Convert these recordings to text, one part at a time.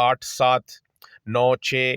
8 7 9 6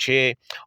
6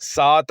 7